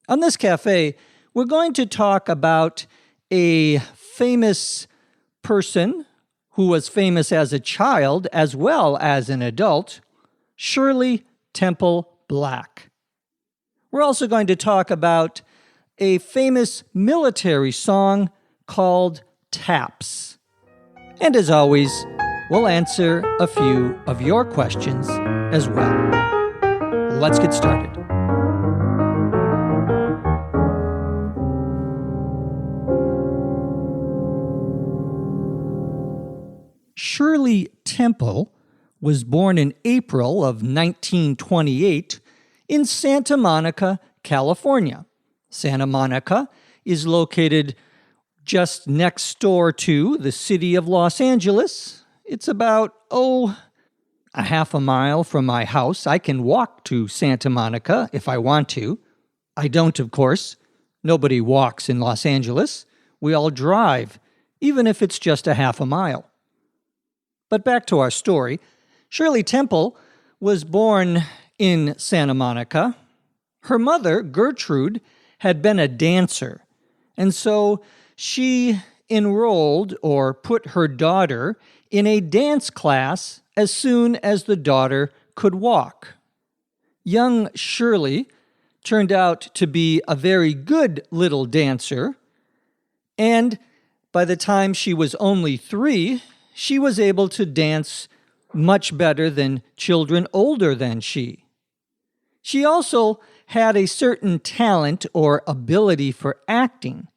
On this cafe, we're going to talk about a famous person who was famous as a child as well as an adult, Shirley Temple Black. We're also going to talk about a famous military song called Taps. And as always, we'll answer a few of your questions as well. Let's get started. Shirley Temple was born in April of 1928 in Santa Monica, California. Santa Monica is located just next door to the city of Los Angeles. It's about, a half a mile from my house. I can walk to Santa Monica if I want to. I don't, of course. Nobody walks in Los Angeles. We all drive, even if it's just a half a mile. But back to our story. Shirley Temple was born in Santa Monica. Her mother, Gertrude, had been a dancer, and so she enrolled or put her daughter in a dance class as soon as the daughter could walk. Young Shirley turned out to be a very good little dancer, and by the time she was only 3, she was able to dance much better than children older than she. She also had a certain talent or ability for acting,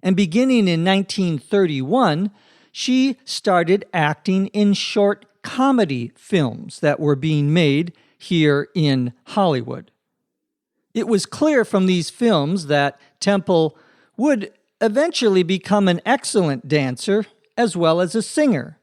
and beginning in 1931, she started acting in short comedy films that were being made here in Hollywood. It was clear from these films that Temple would eventually become an excellent dancer as well as a singer.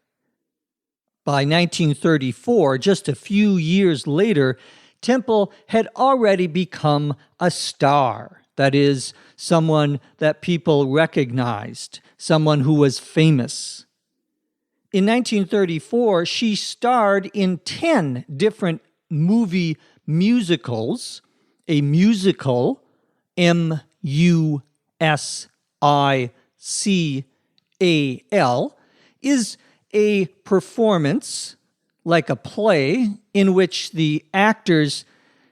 By 1934, just a few years later, Temple had already become a star. That is, someone that people recognized, someone who was famous. In 1934, she starred in 10 different movie musicals. A musical, M-U-S-I-C-A-L, is a performance, like a play, in which the actors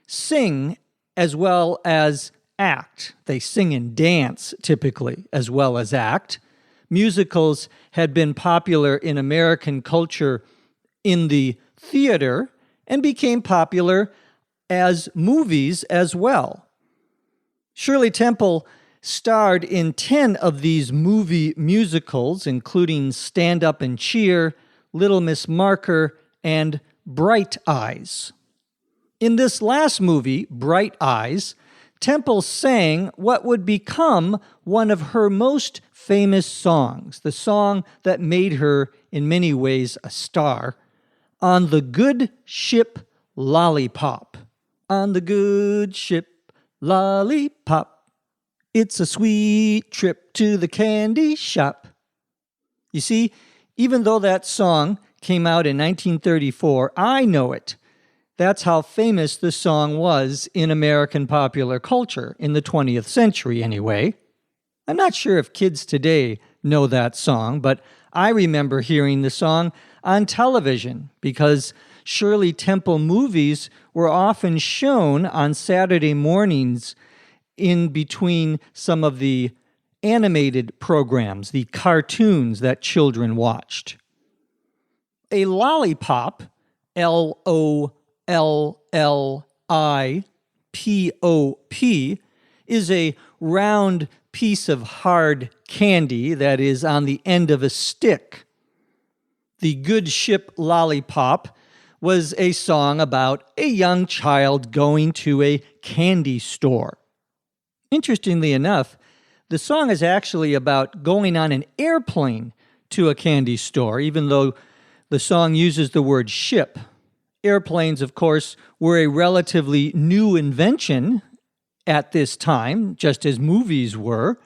sing as well as act. They sing and dance, typically, as well as act. Musicals had been popular in American culture in the theater and became popular as movies as well. Shirley Temple starred in 10 of these movie musicals, including Stand Up and Cheer, Little Miss Marker, and Bright Eyes. In this last movie, Bright Eyes, Temple sang what would become one of her most famous songs, the song that made her, in many ways, a star, On the Good Ship Lollipop. On the good ship Lollipop, it's a sweet trip to the candy shop. You see, even though that song came out in 1934, I know it. That's how famous the song was in American popular culture, in the 20th century anyway. I'm not sure if kids today know that song, but I remember hearing the song on television because Shirley Temple movies were often shown on Saturday mornings in between some of the animated programs, the cartoons that children watched. A lollipop, Lollipop, is a round piece of hard candy that is on the end of a stick. The Good Ship Lollipop was a song about a young child going to a candy store. Interestingly enough, the song is actually about going on an airplane to a candy store, even though the song uses the word ship. Airplanes, of course, were a relatively new invention at this time, just as movies were,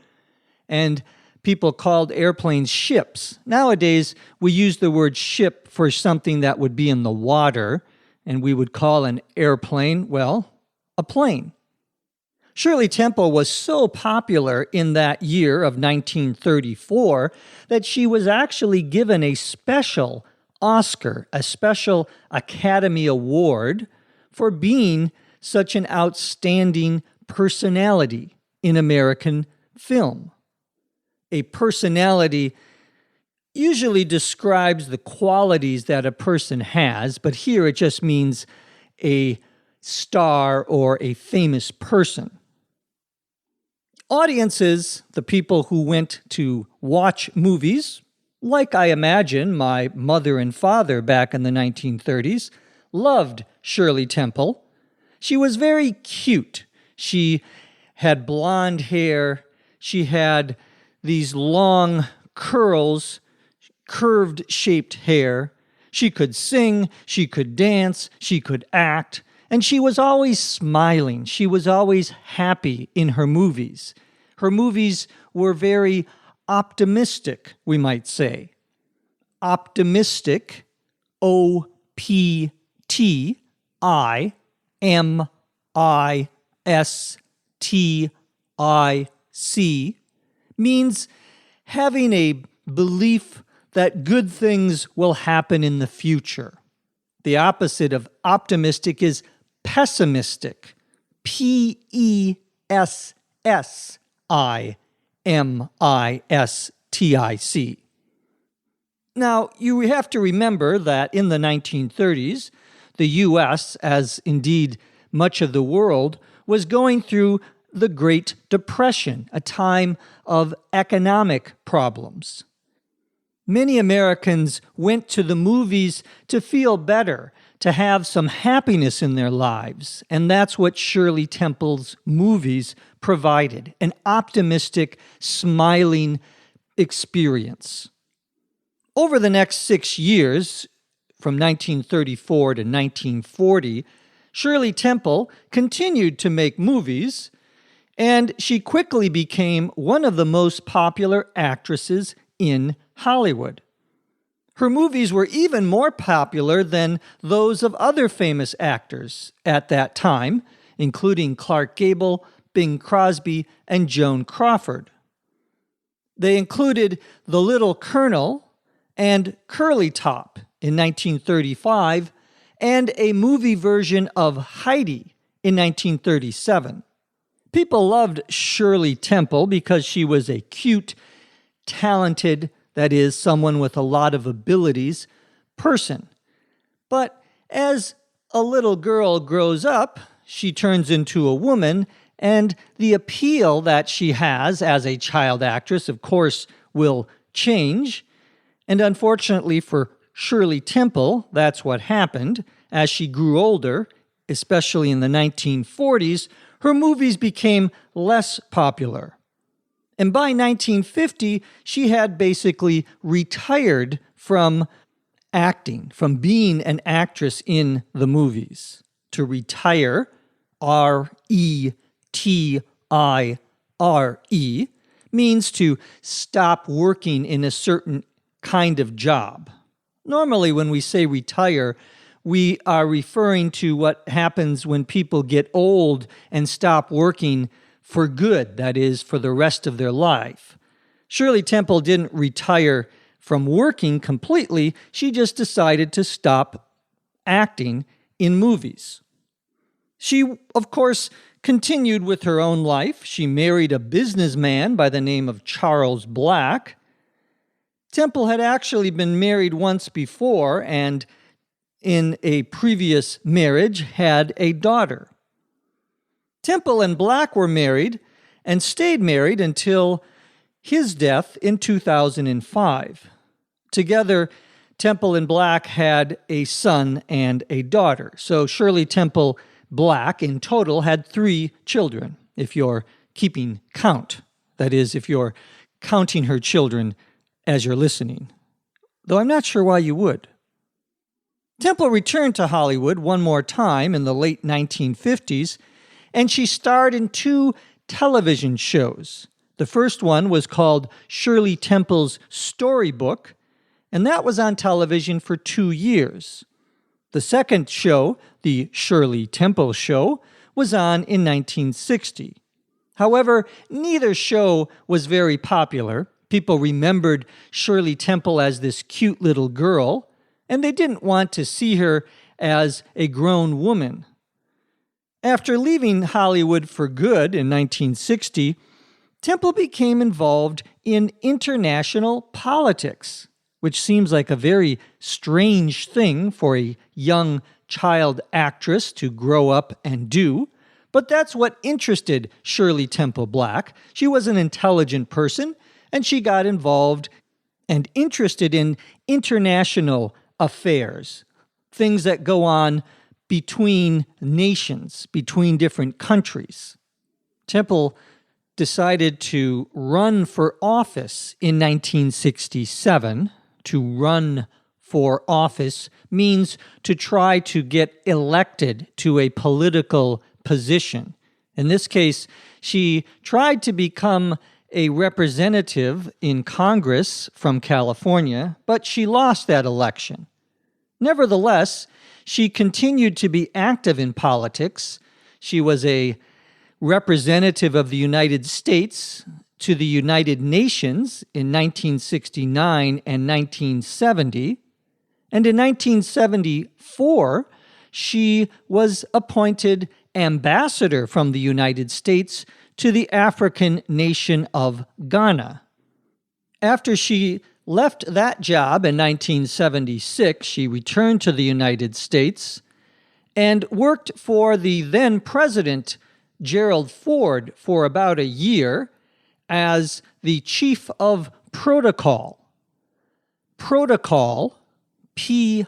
and people called airplanes ships. Nowadays, we use the word ship for something that would be in the water, and we would call an airplane, well, a plane. Shirley Temple was so popular in that year of 1934 that she was actually given a special Oscar, a special Academy Award for being such an outstanding personality in American film. A personality usually describes the qualities that a person has, but here it just means a star or a famous person. Audiences, the people who went to watch movies, like I imagine my mother and father back in the 1930s, loved Shirley Temple. She was very cute. She had blonde hair. She had these long curls, curved-shaped hair. She could sing, she could dance, she could act, and she was always smiling. She was always happy in her movies. Her movies were very optimistic, we might say. Optimistic, O-P-T-I-M-I-S-T-I-C, means having a belief that good things will happen in the future. The opposite of optimistic is pessimistic. P-E-S-S-I-M-I-S-T-I-C. Now, you have to remember that in the 1930s, the U.S., as indeed much of the world, was going through the Great Depression, a time of economic problems. Many Americans went to the movies to feel better, to have some happiness in their lives, and that's what Shirley Temple's movies provided, an optimistic, smiling experience. Over the next 6 years, from 1934 to 1940, Shirley Temple continued to make movies, and she quickly became one of the most popular actresses in Hollywood. Her movies were even more popular than those of other famous actors at that time, including Clark Gable, Bing Crosby, and Joan Crawford. They included The Little Colonel and Curly Top in 1935, and a movie version of Heidi in 1937. People loved Shirley Temple because she was a cute, talented, that is, someone with a lot of abilities, person. But as a little girl grows up, she turns into a woman, and the appeal that she has as a child actress, of course, will change. And unfortunately for Shirley Temple, that's what happened. As she grew older, especially in the 1940s, her movies became less popular. And by 1950, she had basically retired from acting, from being an actress in the movies. To retire, R-E-T-I-R-E, means to stop working in a certain kind of job. Normally, when we say retire, we are referring to what happens when people get old and stop working for good, that is, for the rest of their life. Shirley Temple didn't retire from working completely. She just decided to stop acting in movies. She, of course, continued with her own life. She married a businessman by the name of Charles Black. Temple had actually been married once before, and in a previous marriage had a daughter. Temple and Black were married and stayed married until his death in 2005. Together, Temple and Black had a son and a daughter. So Shirley Temple Black in total had 3 children, if you're keeping count. That is, if you're counting her children as you're listening. Though I'm not sure why you would. Temple returned to Hollywood one more time in the late 1950s, and she starred in 2 television shows. The first one was called Shirley Temple's Storybook, and that was on television for 2 years. The second show, The Shirley Temple Show, was on in 1960. However, neither show was very popular. People remembered Shirley Temple as this cute little girl, and they didn't want to see her as a grown woman. After leaving Hollywood for good in 1960, Temple became involved in international politics, which seems like a very strange thing for a young child actress to grow up and do. But that's what interested Shirley Temple Black. She was an intelligent person, and she got involved and interested in international affairs, things that go on between nations, between different countries. Temple decided to run for office in 1967. To run for office means to try to get elected to a political position. In this case, she tried to become a representative in Congress from California, but she lost that election. Nevertheless, she continued to be active in politics. She was a representative of the United States to the United Nations in 1969 and 1970. And in 1974, she was appointed ambassador from the United States to the African nation of Ghana. After she left that job in 1976, she returned to the United States and worked for the then president, Gerald Ford, for about a year as the chief of protocol. Protocol, Protocol,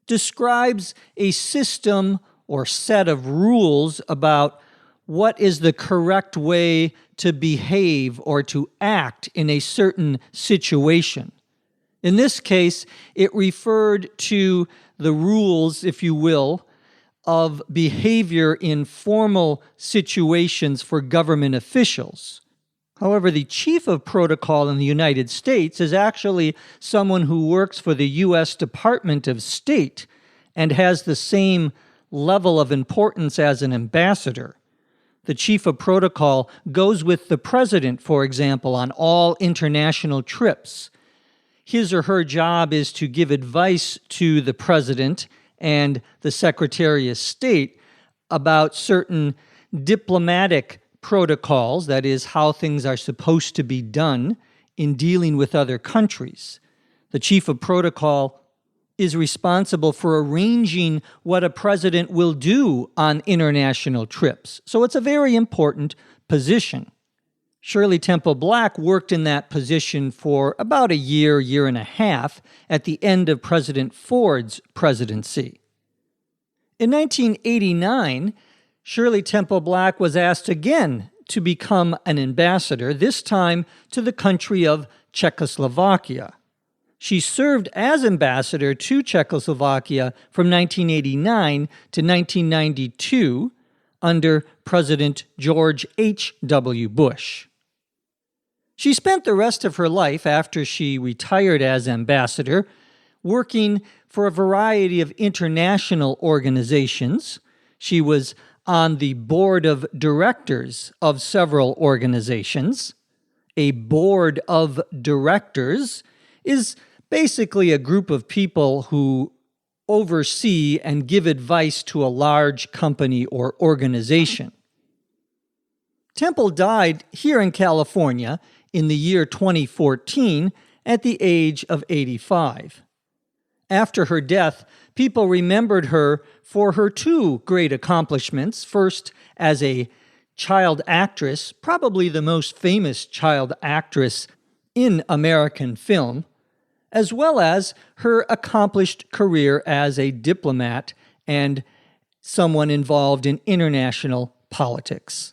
describes a system or set of rules about what is the correct way to behave or to act in a certain situation. In this case, it referred to the rules, if you will, of behavior in formal situations for government officials. However, the chief of protocol in the United States is actually someone who works for the U.S. Department of State and has the same level of importance as an ambassador. The chief of protocol goes with the president, for example, on all international trips. His or her job is to give advice to the president and the Secretary of State about certain diplomatic protocols, that is, how things are supposed to be done in dealing with other countries. The chief of protocol is responsible for arranging what a president will do on international trips. So it's a very important position. Shirley Temple Black worked in that position for about a year, year and a half at the end of President Ford's presidency. In 1989, Shirley Temple Black was asked again to become an ambassador, this time to the country of Czechoslovakia. She served as ambassador to Czechoslovakia from 1989 to 1992 under President George H.W. Bush. She spent the rest of her life after she retired as ambassador working for a variety of international organizations. She was on the board of directors of several organizations. A board of directors is basically a group of people who oversee and give advice to a large company or organization. Temple died here in California in the year 2014 at the age of 85. After her death, people remembered her for her two great accomplishments. First, as a child actress, probably the most famous child actress in American film, as well as her accomplished career as a diplomat and someone involved in international politics.